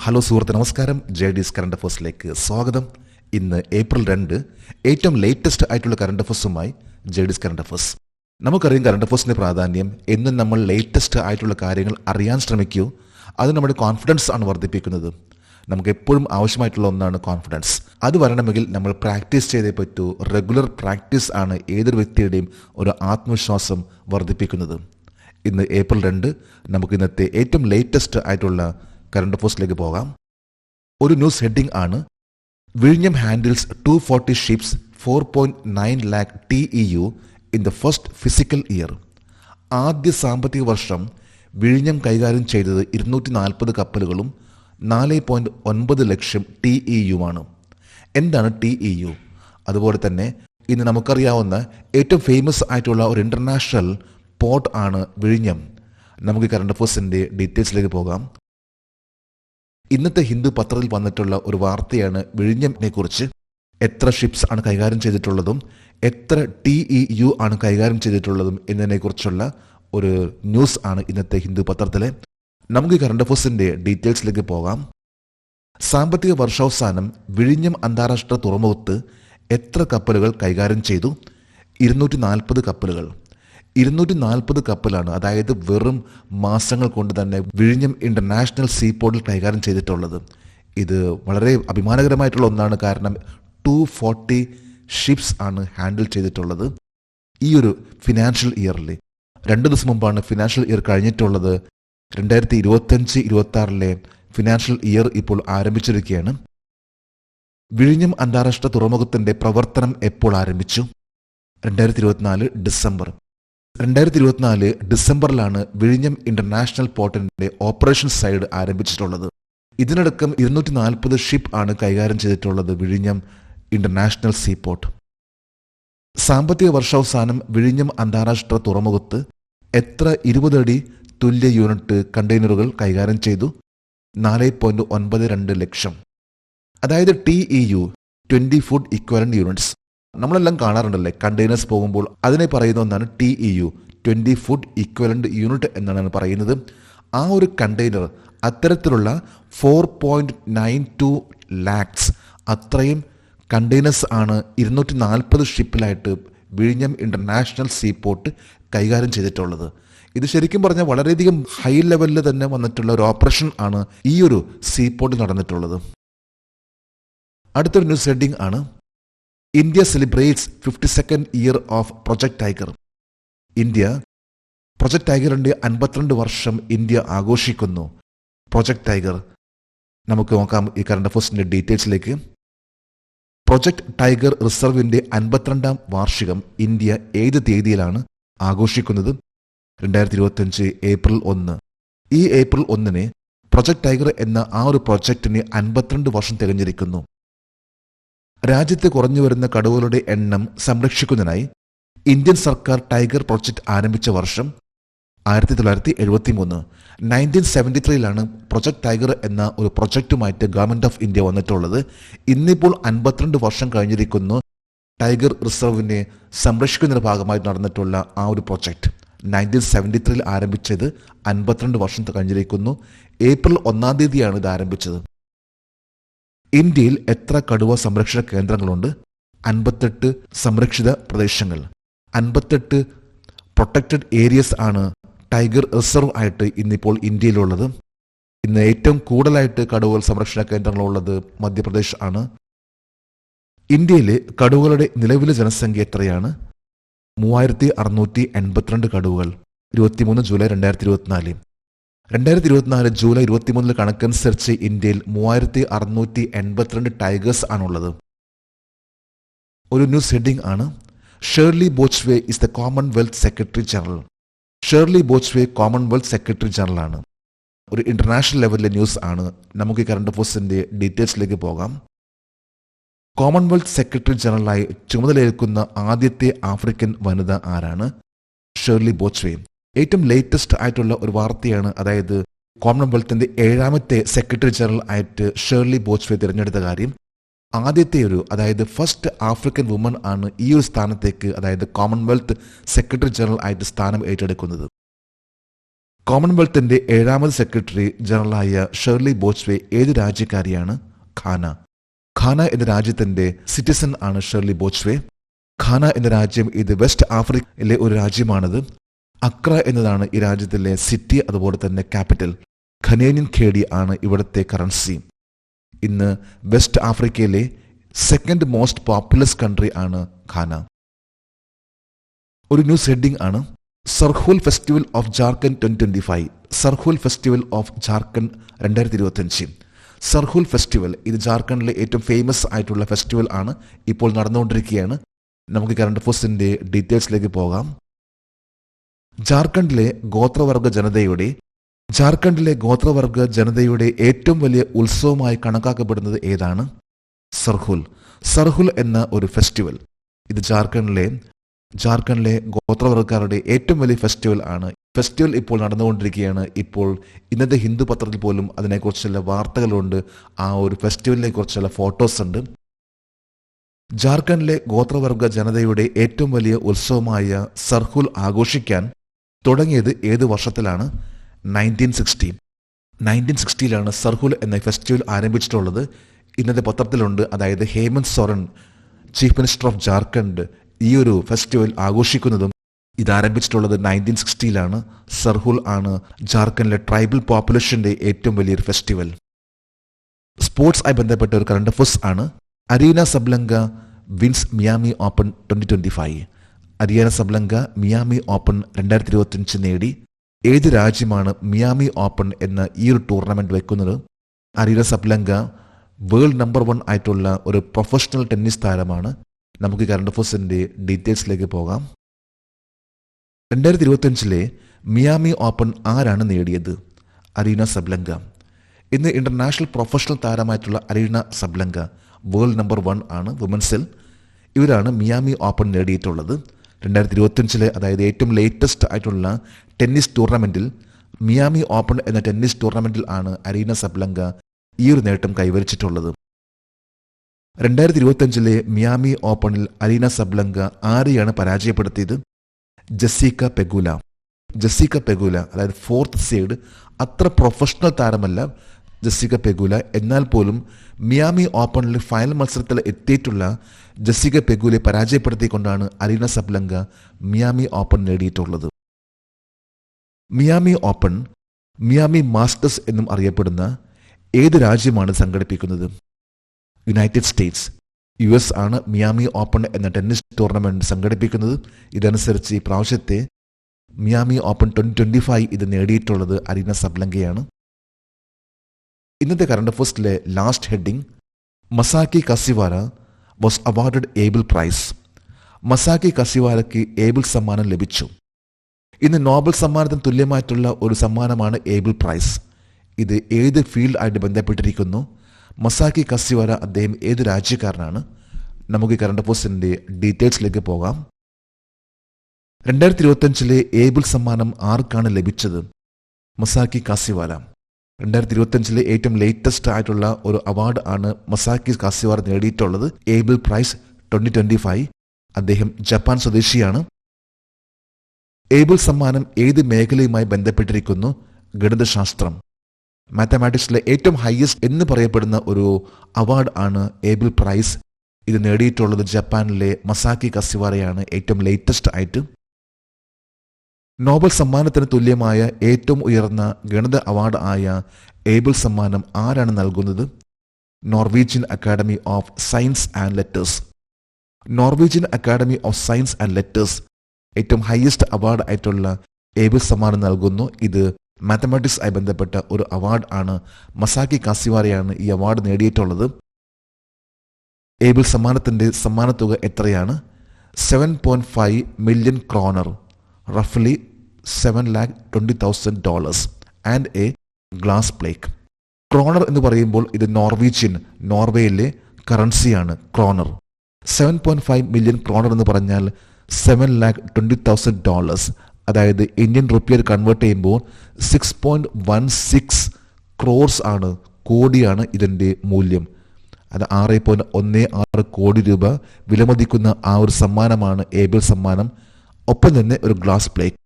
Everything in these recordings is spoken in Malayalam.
ഹലോ സുഹൃത്ത്, നമസ്കാരം. JD's കറണ്ട് അഫേഴ്സിലേക്ക് സ്വാഗതം. ഇന്ന് ഏപ്രിൽ 2, ഏറ്റവും ലേറ്റസ്റ്റ് ആയിട്ടുള്ള കറണ്ട് അഫേഴ്സുമായി JD's കറണ്ട് അഫേഴ്സ്. നമുക്കറിയാം, കറണ്ട് അഫേഴ്സിൻ്റെ പ്രാധാന്യം. എന്നും നമ്മൾ ലേറ്റസ്റ്റ് ആയിട്ടുള്ള കാര്യങ്ങൾ അറിയാൻ ശ്രമിക്കൂ. അത് നമ്മുടെ കോൺഫിഡൻസ് ആണ് വർദ്ധിപ്പിക്കുന്നത്. നമുക്ക് എപ്പോഴും ആവശ്യമായിട്ടുള്ള ഒന്നാണ് കോൺഫിഡൻസ്. അത് വരണമെങ്കിൽ നമ്മൾ പ്രാക്ടീസ് ചെയ്തേ പറ്റൂ. റെഗുലർ പ്രാക്ടീസ് ആണ് ഏതൊരു വ്യക്തിയുടെയും ഒരു ആത്മവിശ്വാസം വർദ്ധിപ്പിക്കുന്നത്. ഇന്ന് ഏപ്രിൽ 2, നമുക്ക് ഇന്നത്തെ ഏറ്റവും ലേറ്റസ്റ്റ് ആയിട്ടുള്ള കറണ്ട് അഫേഴ്സിലേക്ക് പോകാം. ഒരു ന്യൂസ് ഹെഡിംഗ് ആണ്: വിഴിഞ്ഞം handles 240 ships 4.9 lakh TEU in the first physical year. ആദ്യ സാമ്പത്തിക വർഷം വിഴിഞ്ഞം കൈകാര്യം ചെയ്തത് 240 കപ്പലുകളും 4.9 ലക്ഷം TEU ആണ്. എന്താണ് TEU? അതുപോലെ തന്നെ ഇന്ന് നമുക്കറിയാവുന്ന ഏറ്റവും ഫേമസ് ആയിട്ടുള്ള ഒരു ഇൻ്റർനാഷണൽ പോർട്ട് ആണ് വിഴിഞ്ഞം. നമുക്ക് കറണ്ട് അഫേഴ്സിൻ്റെ ഡീറ്റെയിൽസിലേക്ക് പോകാം. ഇന്നത്തെ ഹിന്ദു പത്രത്തിൽ വന്നിട്ടുള്ള ഒരു വാർത്തയാണ് വിഴിഞ്ഞമിനെ കുറിച്ച്. എത്ര ഷിപ്സ് ആണ് കൈകാര്യം ചെയ്തിട്ടുള്ളതും എത്ര TEU ആണ് കൈകാര്യം ചെയ്തിട്ടുള്ളതും എന്നതിനെക്കുറിച്ചുള്ള ഒരു ന്യൂസ് ആണ് ഇന്നത്തെ ഹിന്ദു പത്രത്തിലെ. നമുക്ക് കറണ്ട് അഫേഴ്സിൻ്റെ ഡീറ്റെയിൽസിലേക്ക് പോകാം. സാമ്പത്തിക വർഷാവസാനം വിഴിഞ്ഞം അന്താരാഷ്ട്ര തുറമുഖത്ത് എത്ര കപ്പലുകൾ കൈകാര്യം ചെയ്തു? 240 കപ്പലുകൾ. 240 കപ്പലാണ്, അതായത് വെറും മാസങ്ങൾ കൊണ്ട് തന്നെ വിഴിഞ്ഞം ഇൻ്റർനാഷണൽ സീപോർട്ടിൽ കൈകാര്യം ചെയ്തിട്ടുള്ളത്. ഇത് വളരെ അഭിമാനകരമായിട്ടുള്ള ഒന്നാണ്. കാരണം 240 ഷിപ്സ് ആണ് ഹാൻഡിൽ ചെയ്തിട്ടുള്ളത്. ഈ ഒരു ഫിനാൻഷ്യൽ ഇയറിൽ 2 ദിവസം മുമ്പാണ് ഫിനാൻഷ്യൽ ഇയർ കഴിഞ്ഞിട്ടുള്ളത്. 2025-26 ഫിനാൻഷ്യൽ ഇയർ ഇപ്പോൾ ആരംഭിച്ചിരിക്കുകയാണ്. വിഴിഞ്ഞം അന്താരാഷ്ട്ര തുറമുഖത്തിൻ്റെ പ്രവർത്തനം എപ്പോൾ ആരംഭിച്ചു? 2024 ഡിസംബർ. 2024 ഡിസംബറിലാണ് വിഴിഞ്ഞം ഇൻ്റർനാഷണൽ പോർട്ടിൻ്റെ ഓപ്പറേഷൻ സൈഡ് ആരംഭിച്ചിട്ടുള്ളത്. ഇതിനടക്കം 240 ഷിപ്പ് ആണ് കൈകാര്യം ചെയ്തിട്ടുള്ളത് വിഴിഞ്ഞം ഇൻ്റർനാഷണൽ സീപോർട്ട്. സാമ്പത്തിക വർഷാവസാനം വിഴിഞ്ഞം അന്താരാഷ്ട്ര തുറമുഖത്ത് എത്ര 20 അടി തുല്യ യൂണിറ്റ് കണ്ടെയ്നറുകൾ കൈകാര്യം ചെയ്തു? 4.92 ലക്ഷം. അതായത് TEU 20 ഫുഡ് ഇക്വലന്റ് യൂണിറ്റ്സ്. നമ്മളെല്ലാം കാണാറുണ്ടല്ലേ, കണ്ടെയ്നേഴ്സ് പോകുമ്പോൾ അതിനെ പറയുന്ന ഒന്നാണ് TEU 20 ഫുഡ് ഇക്വലന്റ് യൂണിറ്റ് എന്നാണ് പറയുന്നത്. ആ ഒരു കണ്ടെയ്നർ അത്തരത്തിലുള്ള 4.92 ലാക്സ് അത്രയും കണ്ടെയ്നേഴ്സ് ആണ് 240 ഷിപ്പിലായിട്ട് വിഴിഞ്ഞം ഇൻ്റർനാഷണൽ സീപോർട്ട് കൈകാര്യം ചെയ്തിട്ടുള്ളത്. ഇത് ശരിക്കും പറഞ്ഞാൽ വളരെയധികം ഹൈ ലെവലിൽ തന്നെ വന്നിട്ടുള്ള ഒരു ഓപ്പറേഷൻ ആണ് ഈ ഒരു സീപോർട്ടിൽ നടന്നിട്ടുള്ളത്. അടുത്തൊരു ന്യൂസ് ഹെഡിംഗ് ആണ്: India celebrates 52nd year of Project Tiger. India Project ടൈഗറിൻ്റെ 52 വർഷം ഇന്ത്യ ആഘോഷിക്കുന്നു. പ്രൊജക്ട് ടൈഗർ നമുക്ക് നോക്കാം ഈ കറണ്ട് അഫേഴ്സിൻ്റെ ഡീറ്റെയിൽസിലേക്ക്. പ്രൊജക്ട് ടൈഗർ റിസർവിൻ്റെ 52ാം വാർഷികം ഇന്ത്യ ഏത് തീയതിയിലാണ് ആഘോഷിക്കുന്നത്? 2025 ഏപ്രിൽ 1. ഈ ഏപ്രിൽ 1-ന് പ്രൊജക്ട് ടൈഗർ എന്ന ആ ഒരു പ്രൊജക്ടിന് 52 വർഷം തികഞ്ഞിരിക്കുന്നു. രാജ്യത്ത് കുറഞ്ഞു വരുന്ന കടുവകളുടെ എണ്ണം സംരക്ഷിക്കുന്നതിനായി ഇന്ത്യൻ സർക്കാർ ടൈഗർ പ്രൊജക്ട് ആരംഭിച്ച വർഷം 1973. 1973 പ്രൊജക്ട് ടൈഗർ എന്ന ഒരു പ്രൊജക്റ്റുമായിട്ട് ഗവൺമെൻറ് ഓഫ് ഇന്ത്യ വന്നിട്ടുള്ളത്. ഇന്നിപ്പോൾ 52 വർഷം കഴിഞ്ഞിരിക്കുന്നു ടൈഗർ റിസർവിനെ സംരക്ഷിക്കുന്നതിൻ്റെ ഭാഗമായി നടന്നിട്ടുള്ള ആ ഒരു പ്രൊജക്ട്. 1973 ആരംഭിച്ചത് 52 വർഷം കഴിഞ്ഞിരിക്കുന്നു. ഏപ്രിൽ 1-ാം തീയതിയാണ് ഇത് ആരംഭിച്ചത്. ഇന്ത്യയിൽ എത്ര കടുവ സംരക്ഷണ കേന്ദ്രങ്ങളുണ്ട്? 58 സംരക്ഷിത പ്രദേശങ്ങൾ. 58 പ്രൊട്ടക്റ്റഡ് ഏരിയസ് ആണ് ടൈഗർ റിസർവ് ആയിട്ട് ഇന്നിപ്പോൾ ഇന്ത്യയിലുള്ളത്. ഇന്ന് ഏറ്റവും കൂടുതലായിട്ട് കടുവകൾ സംരക്ഷണ കേന്ദ്രങ്ങളുള്ളത് മധ്യപ്രദേശ് ആണ്. ഇന്ത്യയിലെ കടുവകളുടെ നിലവിലെ ജനസംഖ്യ എത്രയാണ്? 3682 കടുവകൾ. 23 ജൂലൈ 2024. 2024 ജൂലൈ 23 കണക്കനുസരിച്ച് ഇന്ത്യയിൽ 3682 ടൈഗേഴ്സ് ആണുള്ളത്. ഒരു ന്യൂസ് ഹെഡിംഗ് ആണ്: Shirley Botchwey is the Commonwealth secretary general. Shirley Botchwey Commonwealth secretary general ആണ്. ഒരു ഇന്റർനാഷണൽ ലെവലിലെ ന്യൂസ് ആണ്. നമുക്ക് കറണ്ട് അഫേഴ്സിൻ്റെ ഡീറ്റെയിൽസിലേക്ക് പോകാം. കോമൺവെൽത്ത് സെക്രട്ടറി ജനറലായി ചുമതലയേൽക്കുന്ന ആദ്യത്തെ ആഫ്രിക്കൻ വനിത ആരാണ്? ഷേർലി ബോച്ച്വേ. ഏറ്റവും ലേറ്റസ്റ്റ് ആയിട്ടുള്ള ഒരു വാർത്തയാണ്. അതായത് കോമൺവെൽത്തിൻ്റെ 7ാമത്തെ സെക്രട്ടറി ജനറൽ ആയിട്ട് ഷേർലി ബോച്ച്വേ തിരഞ്ഞെടുത്ത കാര്യം. ആദ്യത്തെ അതായത് ഫസ്റ്റ് ആഫ്രിക്കൻ വുമൺ ആണ് ഈ ഒരു സ്ഥാനത്തേക്ക്, അതായത് കോമൺവെൽത്ത് സെക്രട്ടറി ജനറൽ ആയിട്ട് സ്ഥാനം ഏറ്റെടുക്കുന്നത്. കോമൺവെൽത്തിന്റെ 7ാമത് സെക്രട്ടറി ജനറലായ ഷേർലി ബോച്ച്വേ ഏത് രാജ്യക്കാരിയാണ്? ഘാന. ഘാന എന്ന രാജ്യത്തിന്റെ സിറ്റിസൺ ആണ് ഷേർലി ബോച്ച്വേ. ഘാന എന്ന രാജ്യം ഇത് വെസ്റ്റ് ആഫ്രിക്കയിലെ ഒരു രാജ്യമാണിത്. അക്ര എന്നതാണ് ഈ രാജ്യത്തിലെ സിറ്റി, അതുപോലെ തന്നെ ക്യാപിറ്റൽ. ഘനേനിയൻ ഖേഡി ആണ് ഇവിടുത്തെ കറൻസി. ഇന്ന് വെസ്റ്റ് ആഫ്രിക്കയിലെ സെക്കൻഡ് മോസ്റ്റ് പോപ്പുലസ് കൺട്രി ആണ് ഘാന. ഒരു ന്യൂസ് ഹെഡിംഗ് ആണ് സർഹുൽ festival of Jharkhand 2025. സർഹുൽ festival of Jharkhand 2025. സർഹുൽ festival ഇത് ജാർഖണ്ഡിലെ ഏറ്റവും ഫേമസ് ആയിട്ടുള്ള ഫെസ്റ്റിവൽ ആണ്. ഇപ്പോൾ നടന്നുകൊണ്ടിരിക്കുകയാണ്. നമുക്ക് കറണ്ട് അഫയേഴ്സിന്റെ ഡീറ്റെയിൽസിലേക്ക് പോകാം. ജാർഖണ്ഡിലെ ഗോത്രവർഗ ജനതയുടെ ഏറ്റവും വലിയ ഉത്സവമായി കണക്കാക്കപ്പെടുന്നത് ഏതാണ്? സർഹുൽ. സർഹുൽ എന്ന ഒരു ഫെസ്റ്റിവൽ ഇത് ജാർഖണ്ഡിലെ ഗോത്രവർഗക്കാരുടെ ഏറ്റവും വലിയ ഫെസ്റ്റിവൽ ആണ്. ഫെസ്റ്റിവൽ ഇപ്പോൾ നടന്നുകൊണ്ടിരിക്കുകയാണ്. ഇപ്പോൾ ഇന്നത്തെ ഹിന്ദു പത്രത്തിൽ പോലും അതിനെക്കുറിച്ചുള്ള വാർത്തകളുണ്ട്. ആ ഒരു ഫെസ്റ്റിവലിനെ കുറിച്ചുള്ള ഫോട്ടോസ് ഉണ്ട്. ജാർഖണ്ഡിലെ ഗോത്രവർഗ ജനതയുടെ ഏറ്റവും വലിയ ഉത്സവമായ സർഹുൽ ആഘോഷിക്കാൻ തുടങ്ങിയത് ഏത് വർഷത്തിലാണ്? 1960. 1960ലാണ് സർഹുൽ എന്ന ഫെസ്റ്റിവൽ ആരംഭിച്ചിട്ടുള്ളത്. ഇന്നത്തെ പത്രത്തിലുണ്ട്. അതായത് Hemant Soren, chief minister of Jharkhand, ഈ ഒരു ഫെസ്റ്റിവൽ ആഘോഷിക്കുന്നതും ഇത് ആരംഭിച്ചിട്ടുള്ളത് 1960ലാണ്. സർഹുൽ ആണ് ജാർഖണ്ഡിലെ ട്രൈബൽ പോപ്പുലേഷന്റെ ഏറ്റവും വലിയൊരു ഫെസ്റ്റിവൽ. സ്പോർട്സ് ആയി ബന്ധപ്പെട്ട ഒരു കറണ്ട് അഫയേഴ്സ് ആണ്. Aryna Sabalenka wins Miami Open 2025. Aryna Sabalenka Miami Open 2025 നേടി. ഏത് രാജ്യമാണ് മിയാമി ഓപ്പൺ എന്ന ഈ ഒരു ടൂർണമെന്റ് വെക്കുന്നത്? അരീന സബ്ലങ്ക വേൾഡ് നമ്പർ 1 ആയിട്ടുള്ള ഒരു പ്രൊഫഷണൽ ടെന്നീസ് താരമാണ്. നമുക്ക് കറണ്ട് അഫയേഴ്സിന്റെ ഡീറ്റെയിൽസിലേക്ക് പോകാം. 2025 മിയാമി ഓപ്പൺ ആരാണ് നേടിയത്? Aryna Sabalenka. ഇന്ന് ഇന്റർനാഷണൽ പ്രൊഫഷണൽ താരമായിട്ടുള്ള അരീന സബ്ലങ്ക വേൾഡ് നമ്പർ 1 ആണ് വുമൻസിൽ. ഇവരാണ് മിയാമി ഓപ്പൺ നേടിയിട്ടുള്ളത്. 2025 അതായത് ഏറ്റവും ലേറ്റസ്റ്റ് ആയിട്ടുള്ള ടെന്നീസ് ടൂർണമെന്റിൽ, മിയാമി ഓപ്പൺ എന്ന ടെന്നീസ് ടൂർണമെന്റിൽ ആണ് അരീന സബ്ലങ്ക ഈ ഒരു നേട്ടം കൈവരിച്ചിട്ടുള്ളത്. 2025 മിയാമി ഓപ്പണിൽ അരീന സബ്ലങ്ക ആരെയാണ് പരാജയപ്പെടുത്തിയത്? Jessica Pegula. അതായത് 4th സീഡ്. അത്ര പ്രൊഫഷണൽ താരമല്ല ജെസ്സിക്ക പെഗുല. എന്നാൽ പോലും മിയാമി ഓപ്പണിൽ ഫൈനൽ മത്സരത്തിൽ എത്തിയിട്ടുള്ള ജെസ്സിക്ക പെഗുലെ പരാജയപ്പെടുത്തിക്കൊണ്ടാണ് അരീന സബ്ലങ്ക മിയാമി ഓപ്പൺ നേടിയിട്ടുള്ളത്. മിയാമി ഓപ്പൺ മിയാമി മാസ്റ്റേഴ്സ് എന്നും അറിയപ്പെടുന്ന ഏത് രാജ്യമാണ് സംഘടിപ്പിക്കുന്നത്? United States. US ആണ് മിയാമി ഓപ്പൺ എന്ന ടെന്നീസ് ടൂർണമെന്റ് സംഘടിപ്പിക്കുന്നത്. ഇതനുസരിച്ച് ഈ പ്രാവശ്യത്തെ മിയാമി ഓപ്പൺ 2025 ഇത് നേടിയിട്ടുള്ളത് അരീന സബ്ലങ്കയാണ്. ഇന്നത്തെ കറണ്ട് അഫയേഴ്സിലെ last heading Masaki Kashiwara was awarded Abel Prize. Masaki കസിവാരയ്ക്ക് ഏബിൾ സമ്മാനം ലഭിച്ചു. ഇന്ന് നോബൽ സമ്മാനത്തിന് തുല്യമായിട്ടുള്ള ഒരു സമ്മാനമാണ് ഏബിൾ പ്രൈസ്. ഇത് ഏത് ഫീൽഡ് ആയിട്ട് ബന്ധപ്പെട്ടിരിക്കുന്നു? മസാക്കി കസിവാര അദ്ദേഹം ഏത് രാജ്യക്കാരനാണ്? നമുക്ക് കറണ്ട് അഫയേഴ്സിന്റെ ഡീറ്റെയിൽസിലേക്ക് പോകാം. 2025 ഏബിൾ സമ്മാനം ആർക്കാണ് ലഭിച്ചത്? മസാക്കി കാസിവാര. 2025 ഏറ്റവും ലേറ്റസ്റ്റ് ആയിട്ടുള്ള ഒരു അവാർഡ് ആണ് മസാക്കി കാസിവാര നേടിയിട്ടുള്ളത്, ഏബിൾ പ്രൈസ് 2025. അദ്ദേഹം ജപ്പാൻ സ്വദേശിയാണ്. ഏബിൾ സമ്മാനം ഏത് മേഖലയുമായി ബന്ധപ്പെട്ടിരിക്കുന്നു? ഗണിതശാസ്ത്രം. മാത്തമാറ്റിക്സിലെ ഏറ്റവും ഹയസ്റ്റ് എന്ന് പറയപ്പെടുന്ന ഒരു അവാർഡ് ആണ് ഏബിൾ പ്രൈസ്. ഇത് നേടിയിട്ടുള്ളത് ജപ്പാനിലെ മസാക്കി കസിവാരയാണ് ഏറ്റവും ലേറ്റസ്റ്റ് ആയിട്ട്. നോബൽ സമ്മാനത്തിന് തുല്യമായ ഏറ്റവും ഉയർന്ന ഗണിത അവാർഡ് ആയ ഏബിൾ സമ്മാനം ആരാണ് നൽകുന്നത്? Norwegian academy of science and letters. Norwegian academy of science and letters ഏറ്റവും ഹയസ്റ്റ് അവാർഡ് ആയിട്ടുള്ള ഏബിൾ സമ്മാനം നൽകുന്നു. ഇത് മാത്തമാറ്റിക്സ് ആയി ബന്ധപ്പെട്ട ഒരു അവാർഡ് ആണ്. മസാക്കി കാസിവാരയാണ് ഈ അവാർഡ് നേടിയിട്ടുള്ളത്. ഏബിൾ സമ്മാനത്തിന്റെ സമ്മാനത്തുക എത്രയാണ്? 7.5 മില്യൺ ക്രോണർ, റഫ്ലി $720,000 and a glass plaque. Kroner എന്ന് പറയുമ്പോൾ ഇത് നോർവേയിലെ കറൻസിയാണ് ക്രോണർ. 7.5 മില്യൺ ക്രോണർ എന്ന് പറഞ്ഞാൽ $720,000, അതായത് ഇന്ത്യൻ റുപ്പിയെ കൺവേർട്ട് ചെയ്യുമ്പോൾ 6.16 ക്രോർസ് ആണ്, കോടിയാണ് ഇതിൻ്റെ മൂല്യം. അത് 6.16 കോടി രൂപ വിലമതിക്കുന്ന ആ ഒരു സമ്മാനമാണ് ഏബിൾ സമ്മാനം. ഒപ്പം തന്നെ ഒരു ഗ്ലാസ് പ്ലേറ്റ്.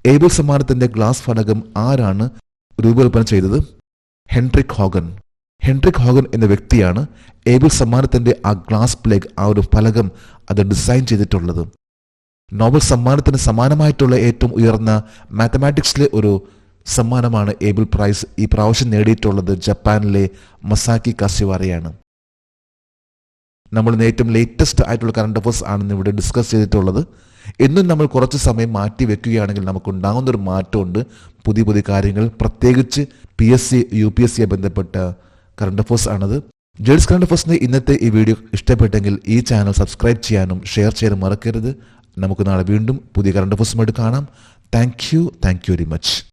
ഏബിൾ സമ്മാനത്തിന്റെ ഗ്ലാസ് ഫലകം ആരാണ് രൂപകൽപ്പന ചെയ്തത്? Henrique Hogan. ഹെൻറിക് ഹോഗൻ എന്ന വ്യക്തിയാണ് ഏബിൾ സമ്മാനത്തിന്റെ ആ ഗ്ലാസ് പ്ലേഗ്, ആ ഒരു ഫലകം അത് ഡിസൈൻ ചെയ്തിട്ടുള്ളത്. നോബൽ സമ്മാനത്തിന് സമാനമായിട്ടുള്ള ഏറ്റവും ഉയർന്ന മാത്തമാറ്റിക്സിലെ ഒരു സമ്മാനമാണ് ഏബിൾ പ്രൈസ്. ഈ പ്രാവശ്യം നേടിയിട്ടുള്ളത് ജപ്പാനിലെ മസാക്കി കാസിവാരയാണ്. നമ്മൾ ഏറ്റവും ലേറ്റസ്റ്റ് ആയിട്ടുള്ള കറണ്ട് അഫയേഴ്സ് ആണ് ഇവിടെ ഡിസ്കസ് ചെയ്തിട്ടുള്ളത്. എന്നും നമ്മൾ കുറച്ച് സമയം മാറ്റി വെക്കുകയാണെങ്കിൽ നമുക്കുണ്ടാകുന്നൊരു മാറ്റമുണ്ട്. പുതിയ പുതിയ കാര്യങ്ങൾ, പ്രത്യേകിച്ച് PSC UPSC ബന്ധപ്പെട്ട കറണ്ട് അഫയേഴ്സ് ആണത്. ജേഡീസ് കറണ്ട് അഫയേഴ്സിന്റെ ഇന്നത്തെ ഈ വീഡിയോ ഇഷ്ടപ്പെട്ടെങ്കിൽ ഈ ചാനൽ സബ്സ്ക്രൈബ് ചെയ്യാനും ഷെയർ ചെയ്യാനും മറക്കരുത്. നമുക്ക് നാളെ വീണ്ടും പുതിയ കറണ്ട് അഫയേഴ്സുമായിട്ട് കാണാം. Thank you very much.